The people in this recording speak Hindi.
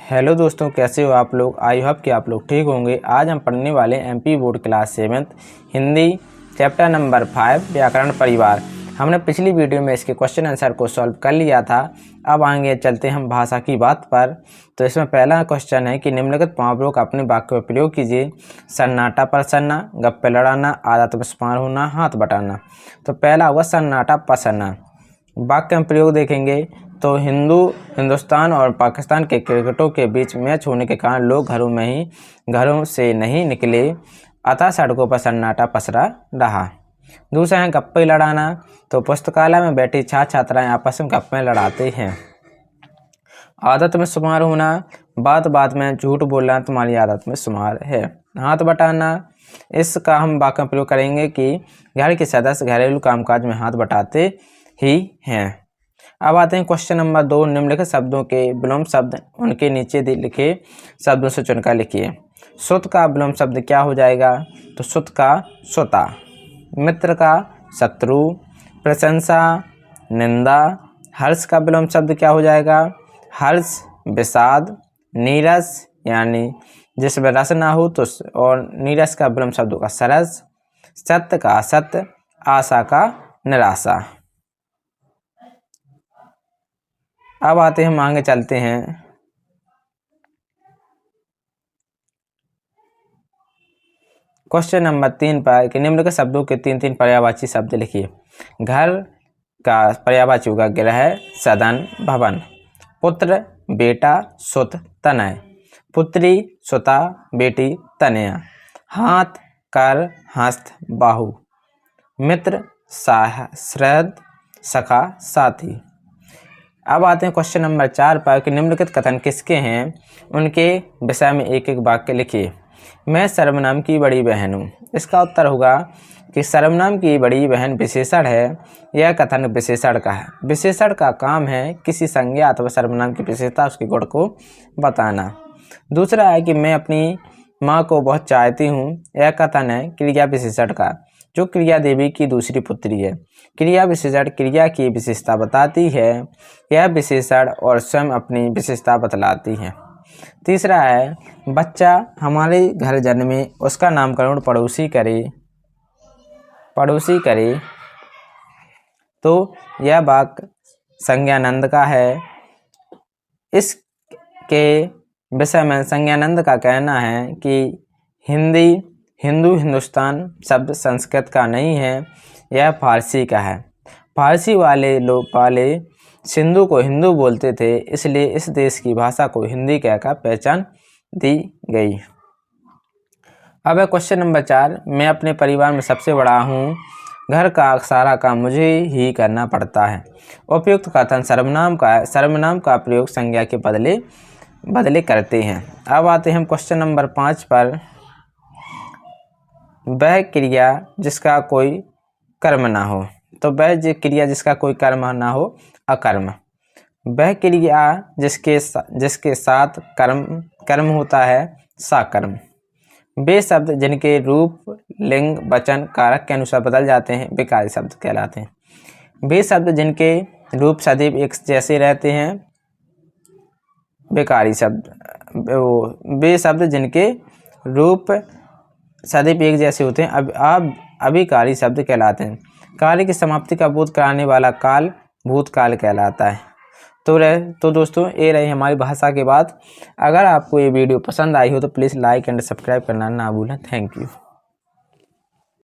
हेलो दोस्तों, कैसे हो आप लोग। आई होप कि आप लोग ठीक होंगे। आज हम पढ़ने वाले MP board class 7 Hindi chapter number 5 व्याकरण परिवार। हमने पिछली वीडियो में इसके क्वेश्चन आंसर को सॉल्व कर लिया था। अब आगे चलते हम भाषा की बात पर। तो इसमें पहला क्वेश्चन है कि निम्नलिखित मुहावरों का अपने वाक्य में प्रयोग कीजिए। सन्नाटा पसरना, गप्पे लड़ाना, आदत में शुमार होना, हाथ बटाना। तो पहला होगा सन्नाटा पसरना। वाक्य में प्रयोग देखेंगे तो हिंदुस्तान और पाकिस्तान के क्रिकेटरों के बीच मैच होने के कारण लोग घरों से नहीं निकले, अतः सड़कों पर सन्नाटा पसरा रहा। दूसरा है गप्पे लड़ाना। तो पुस्तकालय में बैठी छात्र छात्राएं आपस में गप्पे लड़ाते हैं। आदत में शुमार होना, बात बात में झूठ बोलना तुम्हारी आदत में शुमार है। हाथ बटाना, इसका हम वाक्य में प्रयोग करेंगे कि घर के सदस्य घरेलू कामकाज में हाथ बटाते ही हैं। अब आते हैं क्वेश्चन नंबर 2। निम्नलिखित शब्दों के विलोम शब्द उनके नीचे लिखे शब्दों से चुनकर लिखिए। सुत का विलोम शब्द क्या हो जाएगा? तो सुत का सुता। मित्र का शत्रु। प्रशंसा निंदा। हर्ष का विलोम शब्द क्या हो जाएगा? हर्ष विषाद। नीरस यानी जिसमें रस ना हो तो, और नीरस का विलोम शब्द का सरस। सत्य का असत्य। आशा का निराशा। अब आते हैं, हम आगे चलते हैं। क्वेश्चन नंबर 3 पर कि निम्नलिखित शब्दों के 3 पर्यायवाची शब्द लिखिए। घर का पर्यायवाची होगा गृह, सदन, भवन। पुत्र बेटा, सुत तनय। पुत्री सुता, बेटी तनया। हाथ कर, हस्त, बाहु। मित्र सहृद, सखा, साथी। अब आते हैं क्वेश्चन नंबर 4 पर कि निम्नलिखित कथन किसके हैं, उनके विषय में एक एक वाक्य लिखिए। मैं सर्वनाम की बड़ी बहन हूँ। इसका उत्तर होगा कि सर्वनाम की बड़ी बहन विशेषण है। यह कथन विशेषण का है। विशेषण का काम है किसी संज्ञा अथवा सर्वनाम की विशेषता, उसके गुण को बताना। दूसरा है कि मैं अपनी माँ को बहुत चाहती हूँ। यह कथन है क्रिया विशेषण का, जो क्रिया देवी की दूसरी पुत्री है। क्रिया विशेषण क्रिया की विशेषता बताती है। यह विशेषण और स्वयं अपनी विशेषता बतलाती है। तीसरा है बच्चा हमारे घर जन्मे, उसका नामकरण पड़ोसी करे। तो यह वाक्य संज्ञानंद का है। इसके विषय में संज्ञानंद का कहना है कि हिंदुस्तान शब्द संस्कृत का नहीं है, यह फारसी का है। फारसी वाले सिंधु को हिंदू बोलते थे, इसलिए इस देश की भाषा को हिंदी कहकर पहचान दी गई। अब है क्वेश्चन नंबर 4। मैं अपने परिवार में सबसे बड़ा हूँ। घर का सारा काम मुझे ही करना पड़ता है। उपयुक्त कथन सर्वनाम का है। सर्वनाम का प्रयोग संज्ञा के बदले करते हैं। अब आते हैं हम क्वेश्चन नंबर 5 पर। वह क्रिया जिसका कोई कर्म ना हो। तो वह क्रिया जिसका कोई कर्म ना हो अकर्म। वह क्रिया जिसके साथ कर्म होता है साकर्म। वे शब्द जिनके रूप लिंग वचन कारक के अनुसार बदल जाते हैं विकारी शब्द कहलाते हैं। वे शब्द जिनके रूप सदैव एक जैसे रहते हैं विकारी शब्द। वे शब्द जिनके रूप सदैव एक जैसे होते हैं अब अभिकारी शब्द कहलाते हैं। कार्य की समाप्ति का बोध कराने वाला काल भूतकाल कहलाता है। तो दोस्तों, ये रही हमारी भाषा की बात। अगर आपको ये वीडियो पसंद आई हो तो प्लीज़ लाइक एंड सब्सक्राइब करना ना भूलें। Thank you.